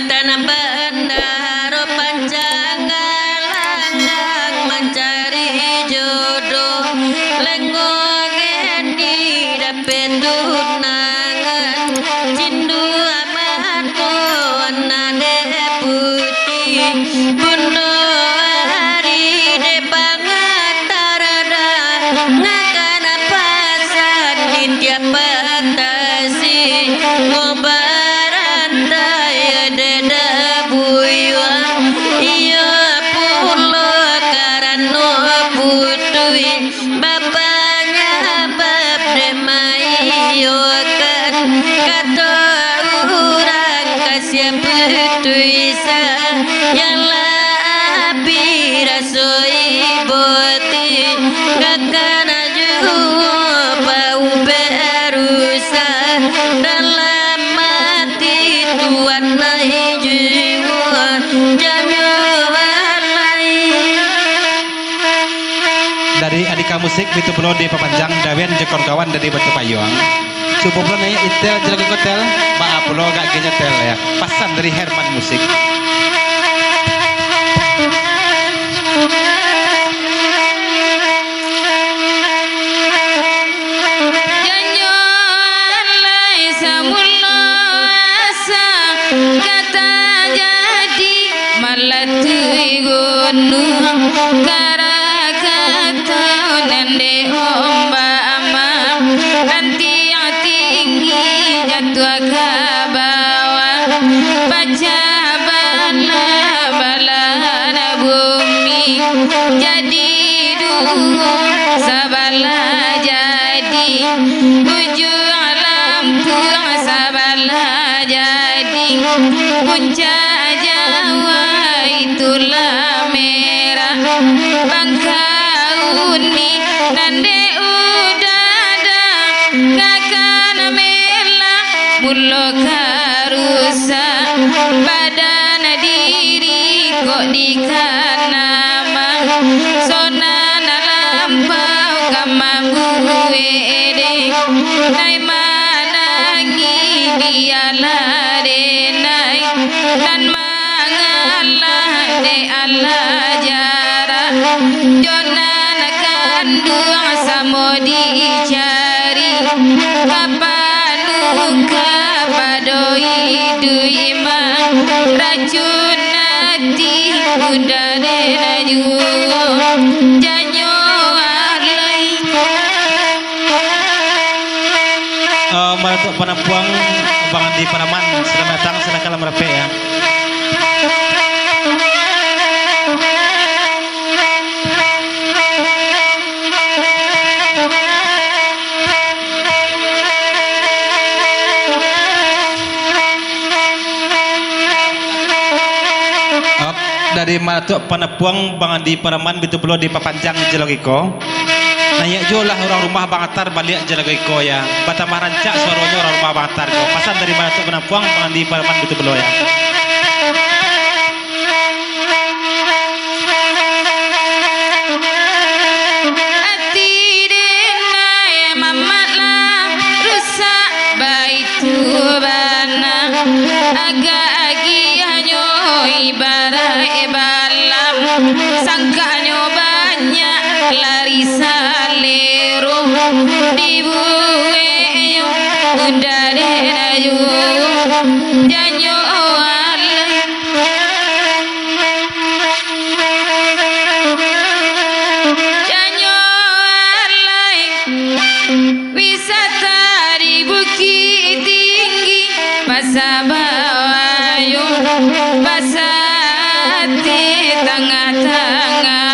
tanah bandar panjang langgang mencari jodoh lenggong di dapet tunangan cindu amat nade putih bundo hari de banget tarada ngakan pasan di tiap batasi ngobaran daya deda buyuang iya pulo karano putui bapaknya bab demayo kan kata orang kasih putui sa yang labi rasoi boti kakak aju bau berusa dalam mati tuan naik jiwa jangan dari Adika Musik itu perlu di Papanjang Dawen Jekor kawan dari Batu Payung coba perlu nih itel jelek hotel maaf perlu gak genyetel ya pasan dari Herman Musik kata jadi malah gunung karakata nande ombak amam nanti yang tinggi jatuh ke bawah baca bala bala bumi jadi dulu sabala jadi ujung lampu sabala jadi puncak Jawa itulah merah Bangkauni nande udada ngakan melah mulo karusa badan diri kok dikanama sonan lampau kamambu ede nai manangi dialah denai dan mangalah de Allah jarak jonan kandung samo dicari kapan luka padoi duima racun hati udare naju janyo alai Maratuk penampuang Bang Andi Panaman selamat datang senang merape ya dari Maratuk Penapuang Bang Andi Panaman itu perlu di Papanjang Jelogiko nanya jualah orang rumah Bang Atar balik Jelogiko ya Batamah rancak suaranya orang rumah Bang Atar pasan dari Maratuk Penapuang Bang Andi Panaman itu perlu ya sangkanyo banyak lari salero dibueyo udare rayu janyo alai janyo alai wisata di Bukit Tinggi Pasabawayo Pasati tengah-tengah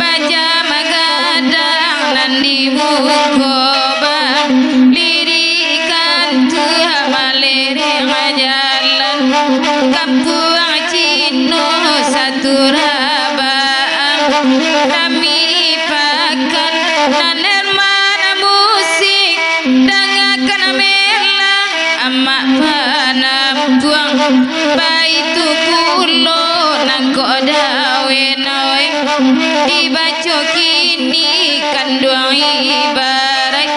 baca magadang nandi mukoba lirikan tuha malere majalan kampung Cino satu rabaan kami pakan nanen mana musik dengarkan mela amak panampuang baitu kulo nangko dawe nawe dibaco kini kandung ibarat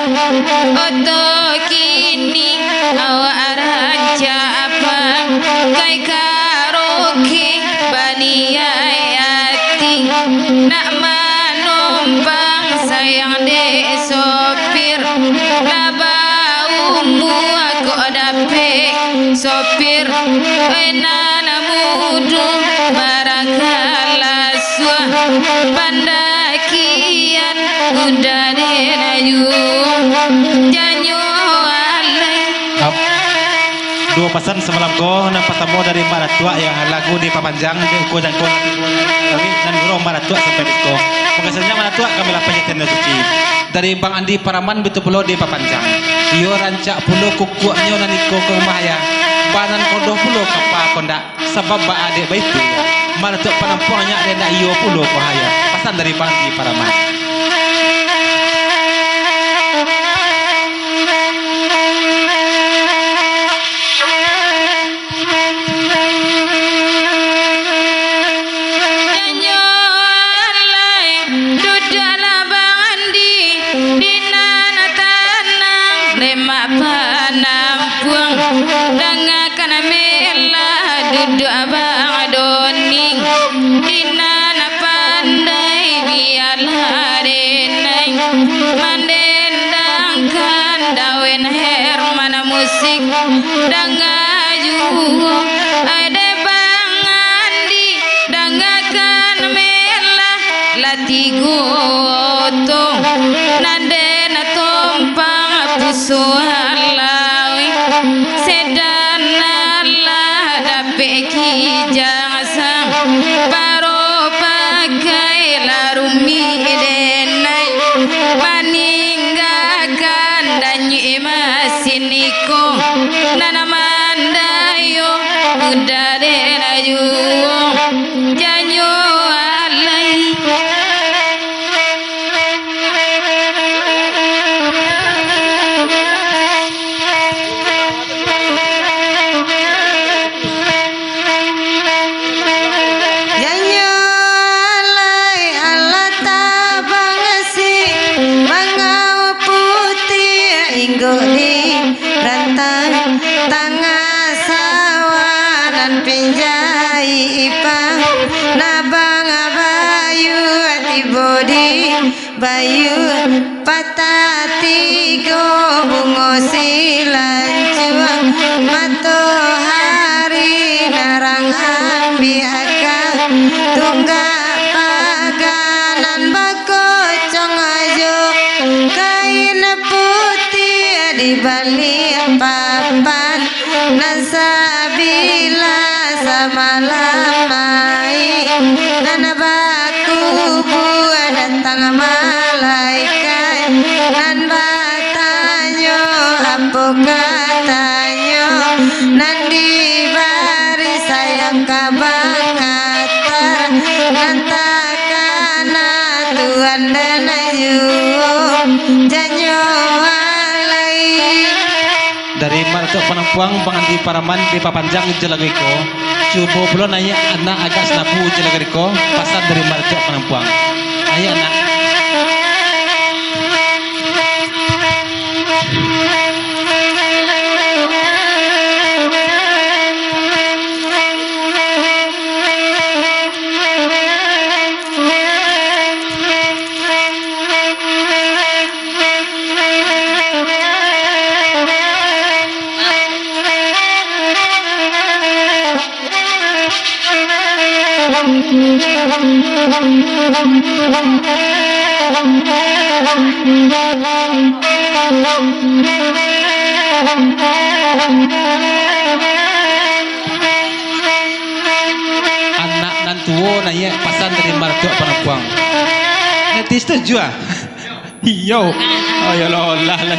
oto kini awak raja apa yang de sopir laba umbu aku dapik sopir enana mudu barakala suah pandakian udane nayu janyo alai. Dua pesan semalam ko na patamo dari Maratua yang lagu di Papanjang di ko dan ko dan guru Maratua sampai di ko. Pengasasnya Maratua kami lah penyetan suci. Dari Bang Andi Paraman betul pulau di Papanjang. Iyo rancak pulau kukuaknya nani ko ke Mahaya. Banan kodoh pulau kapa kondak sebab ba adik baitu. Maratua penampuannya ada ndak iyo pulau Mahaya. Pesan dari Bang Andi Paraman. Duduk abang doni dina na pandai biarlah denai mandendangkan dawen hermana musik dangaju ade bang andi dangakan melah latigo to nandena tompang pusualawi sedana beki jasa baro pakai larumi denai paninggakan danyi masiniko nana mandayo udare rayu janyo alai. Bayu patati go bungo silancuang matahari narang ambiaka tunggak paganan bakocong ajo kain putih di balik papan nasabila samalamai nana baku buat datang malaikat nan batanyo apa katanyo nan dibari sayang kabangatar nan takana Tuhan dan ayu janyo alai. Dari Maratua Penampuang Bang Andi Paraman di Papanjang Jelagiko coba belum nanya anak agak senapu Jelagiko pasar dari Maratua Penampuang ayo anak anak nan tuo nanya pasan dari Maratua Penampuang nanti setuju ah iyo oh ya Allah lah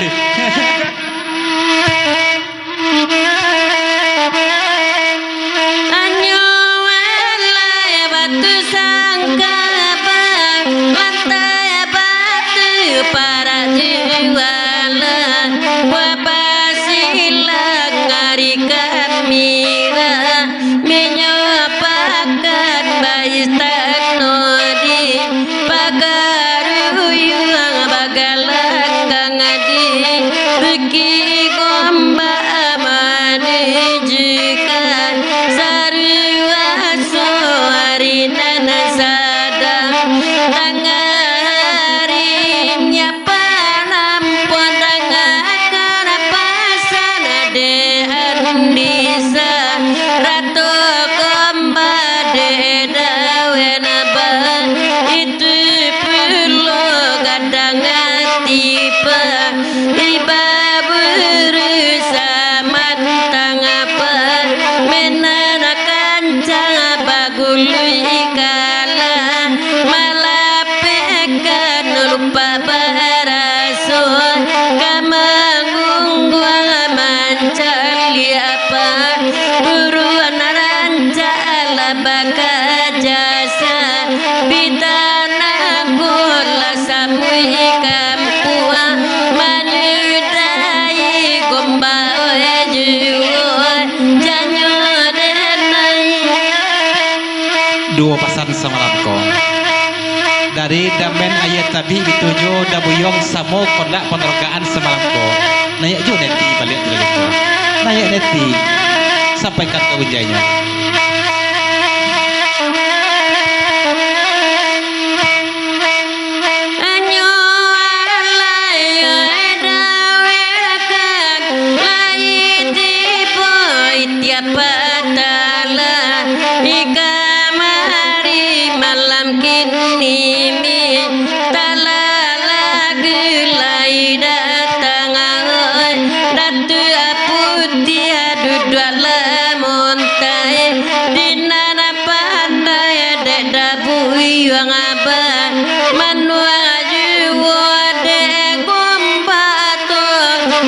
para jualan wabasilang ngarikan mira menyopakan bayi taknodi pagaruyung bagalang kangadi beki gomba manijikan sarua soarina nasada tangari kampung manudai gomba juo janyo denai. Dua pasan semalam ko dari damen ayat tabi bitujo dabuyong samo kondak penergaan semalam ko nayak jo neti balik lagi ko nayak neti sampaikan ke ujanya. Anyo alayo dawekan lai tipo tiap patala ikamari malam kini mi talala gelai datang oi datu aputia dudua lamontai dinana pandai dek dabui wang abang manua juwo dek gombato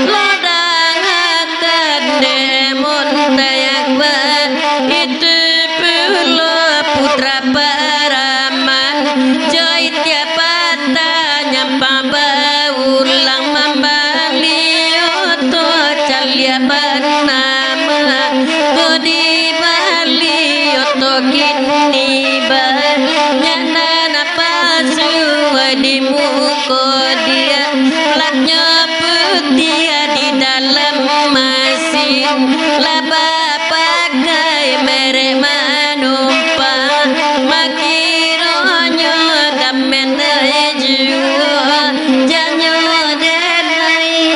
lodang akan dek montai akbar itu pulo putra paraman joy tiap patanya pambaulang mambang lioto calia banama kodi bali oto kini banyak napasu di muko dia laknya putih di dalam mesin laba pakai merek manumpang makironyo damen juo janyo denai.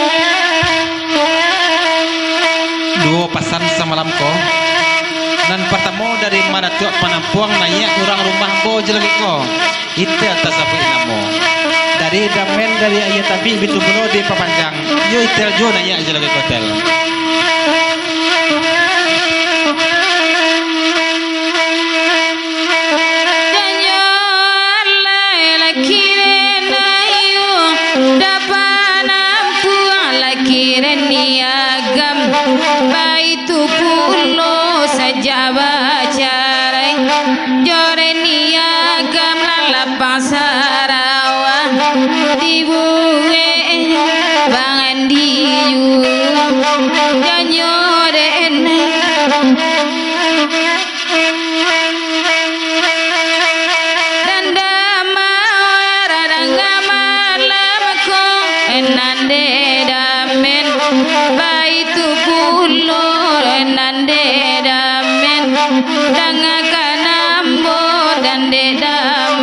Dua pasan semalam ko dan pertama dari mana tuak panampuang nayak orang rumah ko jelagi ko itu atas apa namo dari damen dari ayat tabi bitu beno di papanjang yo itel jo nayak jelagi hotel. Janyo alai lakiren ayu dapanam puang lakiren niagam baitu pulo saja bacarai jore niagam lala pasarawa dibuwe bangan diyu janyo denai. Nande damen baitu pulo nande damen danga kanambo dande dam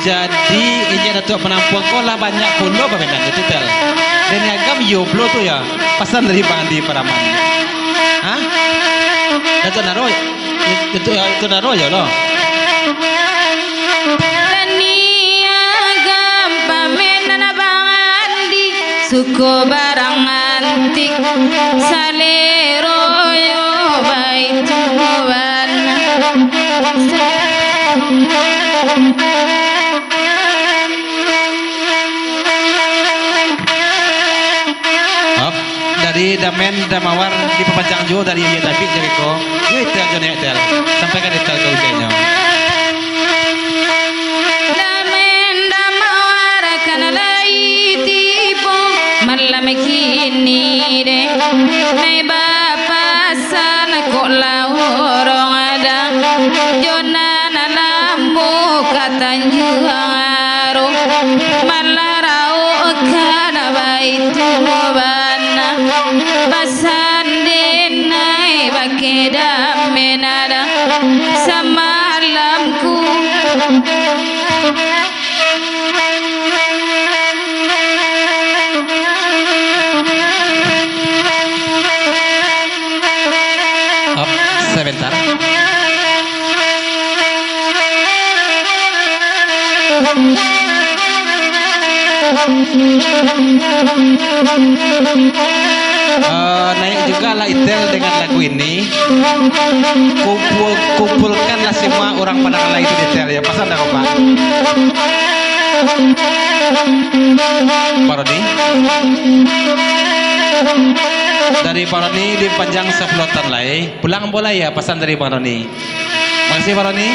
Jadi ini datuk penampuang ko lah banyak pulau pemendang itu tel. Dan agam yo pulau tu ya pasan dari Bandi Paraman. Hah? Datuk naro itu naro ya lo. Niagam pamenana bangandi suko barang antik salero yo baitu wana. Dari damen damawar di papanjang jo dari ayat tabi jadi ko yo itel jo nek tel sampaikan itel ke ujanya. Damen damawar kanalai tipu malam kini de nai bapasan kok laurong ada jonan lambu katanju aro malarau kana baitu bana basan denai bakeda menada samalamku. Sebentar. Naik juga lah itel dengan lagu ini. Kumpulkanlah semua orang pendengar itu di itel ya. Pasal dah Pak. Parodi. Dari Pak Roni di panjang 10 tahun lagi. Pulang boleh ya pesan dari Pak Roni. Makasih Pak Roni.